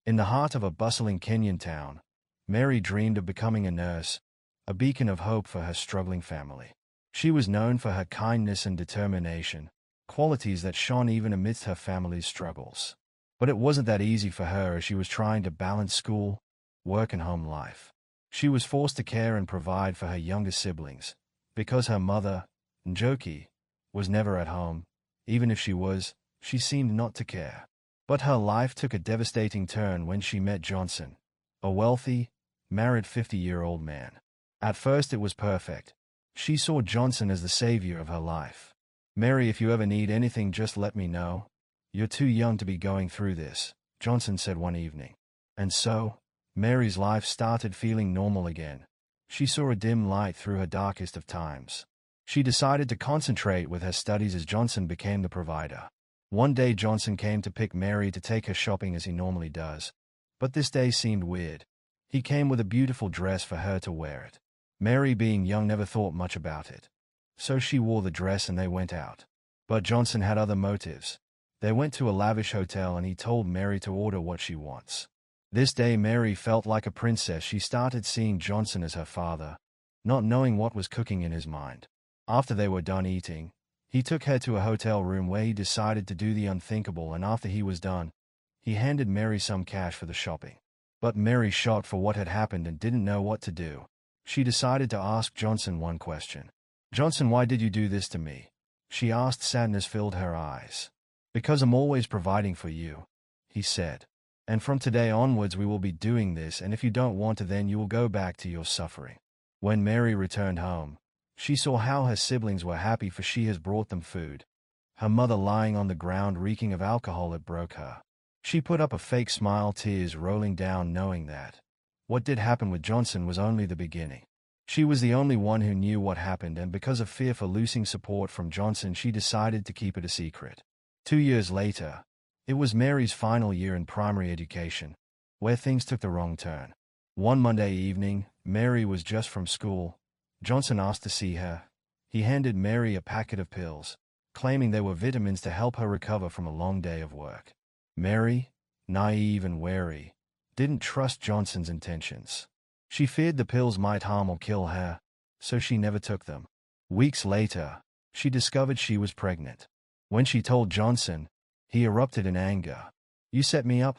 In the heart of a bustling Kenyan town, Mary dreamed of becoming a nurse, a beacon of hope for her struggling family. She was known for her kindness and determination, qualities that shone even amidst her family's struggles. But it wasn't that easy for her as she was trying to balance school, work and home life. She was forced to care and provide for her younger siblings, because her mother, Njoki, was never at home. Even if she was, she seemed not to care. But her life took a devastating turn when she met Johnson, a wealthy, married 50-year-old man. At first it was perfect. She saw Johnson as the savior of her life. "Mary, if you ever need anything, just let me know. You're too young to be going through this," Johnson said one evening. And so, Mary's life started feeling normal again. She saw a dim light through her darkest of times. She decided to concentrate with her studies as Johnson became the provider. One day Johnson came to pick Mary to take her shopping as he normally does. But this day seemed weird. He came with a beautiful dress for her to wear it. Mary, being young, never thought much about it. So she wore the dress and they went out. But Johnson had other motives. They went to a lavish hotel and he told Mary to order what she wants. This day Mary felt like a princess. She started seeing Johnson as her father, not knowing what was cooking in his mind. After they were done eating, he took her to a hotel room where he decided to do the unthinkable, and after he was done, he handed Mary some cash for the shopping. But Mary, shocked for what had happened and didn't know what to do, she decided to ask Johnson one question. "Johnson, why did you do this to me?" she asked. Sadness filled her eyes. "Because I'm always providing for you," he said. "And from today onwards we will be doing this, and if you don't want to, then you will go back to your suffering." When Mary returned home, she saw how her siblings were happy, for she has brought them food. Her mother lying on the ground reeking of alcohol, it broke her. She put up a fake smile, tears rolling down, knowing that what did happen with Johnson was only the beginning. She was the only one who knew what happened, and because of fear for losing support from Johnson, she decided to keep it a secret. 2 years later, it was Mary's final year in primary education, where things took the wrong turn. One Monday evening, Mary was just from school. Johnson asked to see her. He handed Mary a packet of pills, claiming they were vitamins to help her recover from a long day of work. Mary, naive and wary, didn't trust Johnson's intentions. She feared the pills might harm or kill her, so she never took them. Weeks later, she discovered she was pregnant. When she told Johnson, he erupted in anger. "You set me up,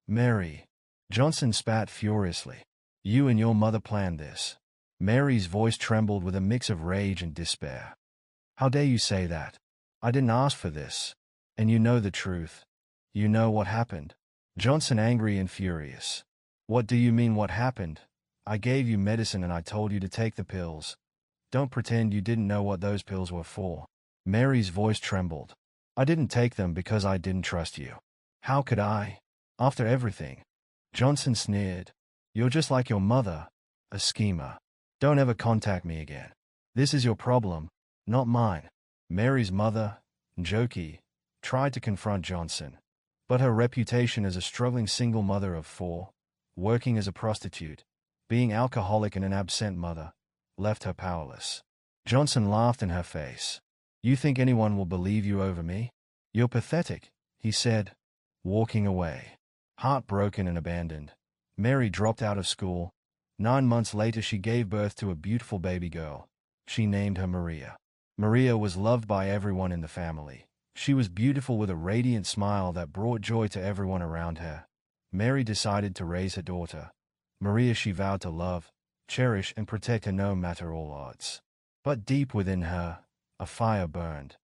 Mary." Johnson spat furiously. "You and your mother planned this." Mary's voice trembled with a mix of rage and despair. "How dare you say that? I didn't ask for this. And you know the truth. You know what happened." Johnson, angry and furious. "What do you mean, what happened? I gave you medicine and I told you to take the pills. Don't pretend you didn't know what those pills were for." Mary's voice trembled. "I didn't take them because I didn't trust you. How could I? After everything?" Johnson sneered. "You're just like your mother, a schemer. Don't ever contact me again. This is your problem, not mine." Mary's mother, Njoki, tried to confront Johnson, but her reputation as a struggling single mother of 4, working as a prostitute, being alcoholic and an absent mother, left her powerless. Johnson laughed in her face. "You think anyone will believe you over me? You're pathetic," he said, walking away. Heartbroken and abandoned, Mary dropped out of school. 9 months later, she gave birth to a beautiful baby girl. She named her Maria. Maria was loved by everyone in the family. She was beautiful with a radiant smile that brought joy to everyone around her. Mary decided to raise her daughter. Maria she vowed to love, cherish, and protect her no matter all odds. But deep within her, a fire burned,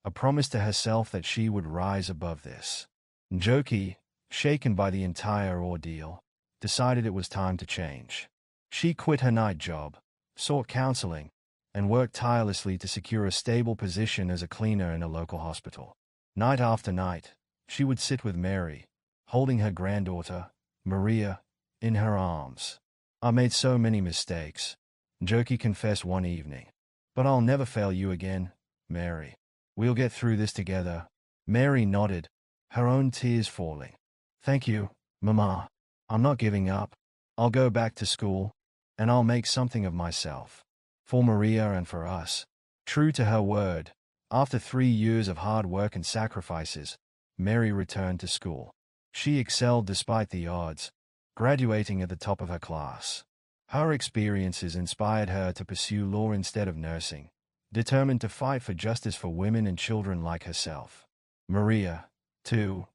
a promise to herself that she would rise above this. Njoki, shaken by the entire ordeal, decided it was time to change. She quit her night job, sought counseling, and worked tirelessly to secure a stable position as a cleaner in a local hospital. Night after night, she would sit with Mary, holding her granddaughter, Maria, in her arms. "I made so many mistakes," Njoki confessed one evening. "But I'll never fail you again, Mary. We'll get through this together." Mary nodded, her own tears falling. "Thank you, Mama. I'm not giving up. I'll go back to school, and I'll make something of myself. For Maria and for us." True to her word, after 3 years of hard work and sacrifices, Mary returned to school. She excelled despite the odds, graduating at the top of her class. Her experiences inspired her to pursue law instead of nursing, determined to fight for justice for women and children like herself. Maria, too,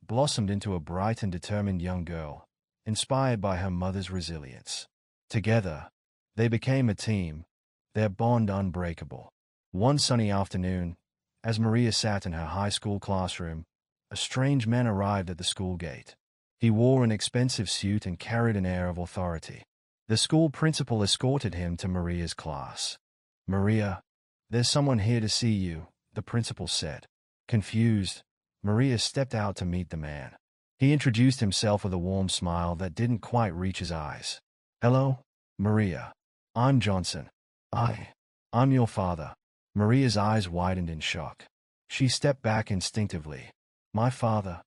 blossomed into a bright and determined young girl, inspired by her mother's resilience. Together, they became a team, their bond unbreakable. One sunny afternoon, as Maria sat in her high school classroom, a strange man arrived at the school gate. He wore an expensive suit and carried an air of authority. The school principal escorted him to Maria's class. "Maria, there's someone here to see you," the principal said. Confused, Maria stepped out to meet the man. He introduced himself with a warm smile that didn't quite reach his eyes. "Hello, Maria. I'm Johnson. I'm your father." Maria's eyes widened in shock. She stepped back instinctively. "My father?"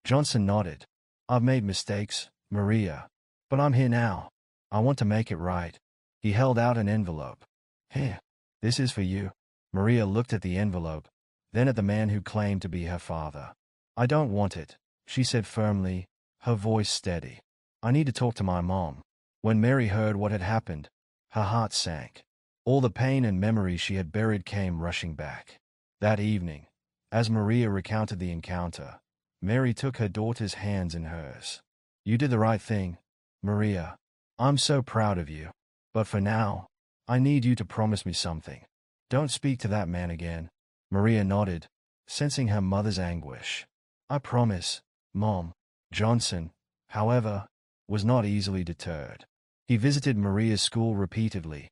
Johnson nodded. "I've made mistakes, Maria, but I'm here now. I want to make it right." He held out an envelope. "Here, this is for you." Maria looked at the envelope, then at the man who claimed to be her father. "I don't want it," she said firmly, her voice steady. "I need to talk to my mom." When Mary heard what had happened, her heart sank. All the pain and memories she had buried came rushing back. That evening, as Maria recounted the encounter, Mary took her daughter's hands in hers. "You did the right thing, Maria. I'm so proud of you. But for now, I need you to promise me something. Don't speak to that man again." Maria nodded, sensing her mother's anguish. "I promise, Mom." Johnson, however, was not easily deterred. He visited Maria's school repeatedly,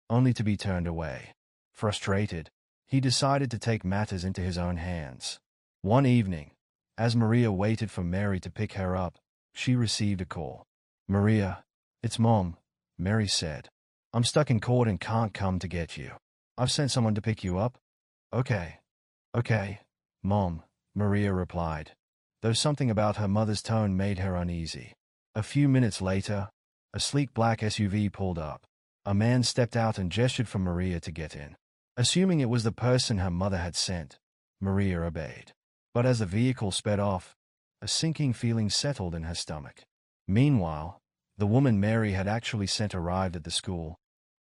only to be turned away. Frustrated, he decided to take matters into his own hands. One evening, as Maria waited for Mary to pick her up, she received a call. "Maria, it's Mom," Mary said. "I'm stuck in court and can't come to get you. I've sent someone to pick you up." Okay, Mom," Maria replied, though something about her mother's tone made her uneasy. A few minutes later, a sleek black SUV pulled up. A man stepped out and gestured for Maria to get in. Assuming it was the person her mother had sent, Maria obeyed. But as the vehicle sped off, a sinking feeling settled in her stomach. Meanwhile, the woman Mary had actually sent arrived at the school,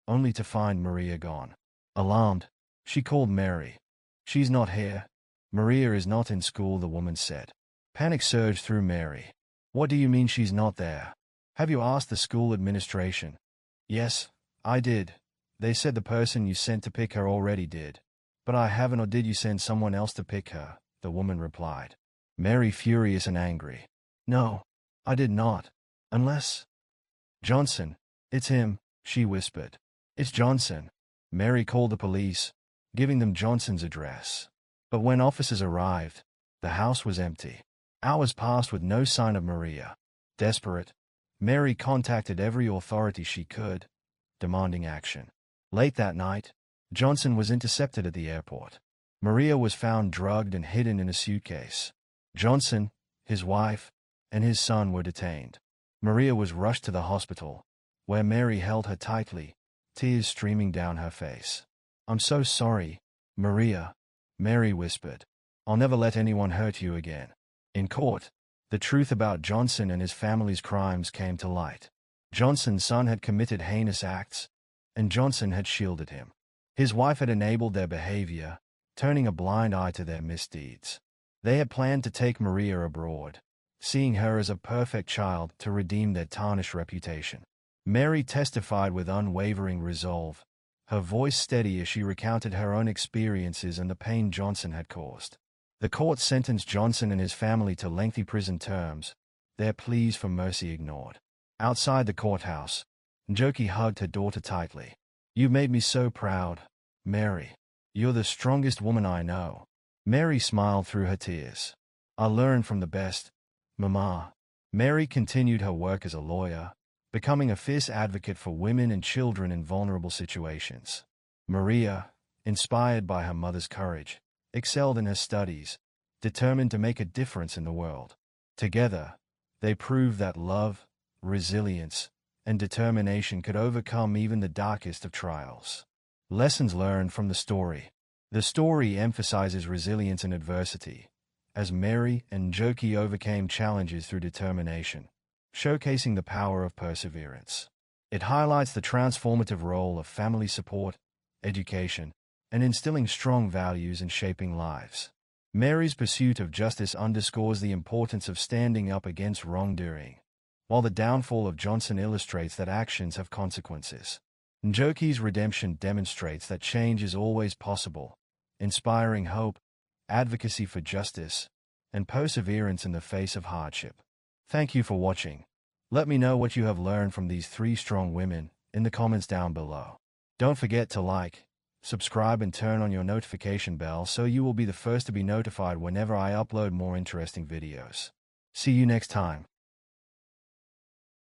only to find Maria gone. Alarmed, she called Mary. "She's not here. Maria is not in school," the woman said. Panic surged through Mary. "What do you mean she's not there? Have you asked the school administration?" "Yes, I did. They said the person you sent to pick her already did. But I haven't. Or did you send someone else to pick her?" the woman replied. Mary, furious and angry. "No, I did not. Unless—" "Johnson, it's him," she whispered. "It's Johnson." Mary called the police, giving them Johnson's address. But when officers arrived, the house was empty. Hours passed with no sign of Maria. Desperate, Mary contacted every authority she could, demanding action. Late that night, Johnson was intercepted at the airport. Maria was found drugged and hidden in a suitcase. Johnson, his wife, and his son were detained. Maria was rushed to the hospital, where Mary held her tightly, tears streaming down her face. "I'm so sorry, Maria," Mary whispered. "I'll never let anyone hurt you again." In court, the truth about Johnson and his family's crimes came to light. Johnson's son had committed heinous acts, and Johnson had shielded him. His wife had enabled their behavior, turning a blind eye to their misdeeds. They had planned to take Maria abroad, seeing her as a perfect child to redeem their tarnished reputation. Mary testified with unwavering resolve, her voice steady as she recounted her own experiences and the pain Johnson had caused. The court sentenced Johnson and his family to lengthy prison terms, their pleas for mercy ignored. Outside the courthouse, Njoki hugged her daughter tightly. "You made me so proud, Mary. You're the strongest woman I know." Mary smiled through her tears. "I learned from the best, Mama." Mary continued her work as a lawyer, becoming a fierce advocate for women and children in vulnerable situations. Maria, inspired by her mother's courage, excelled in her studies, determined to make a difference in the world. Together, they proved that love, resilience, and determination could overcome even the darkest of trials. Lessons learned from the story. The story emphasizes resilience in adversity, as Mary and Njoki overcame challenges through determination, showcasing the power of perseverance. It highlights the transformative role of family support, education, and instilling strong values in shaping lives. Mary's pursuit of justice underscores the importance of standing up against wrongdoing, while the downfall of Johnson illustrates that actions have consequences. Njoki's redemption demonstrates that change is always possible, inspiring hope, advocacy for justice, and perseverance in the face of hardship. Thank you for watching. Let me know what you have learned from these three strong women in the comments down below. Don't forget to like, subscribe, and turn on your notification bell so you will be the first to be notified whenever I upload more interesting videos. See you next time.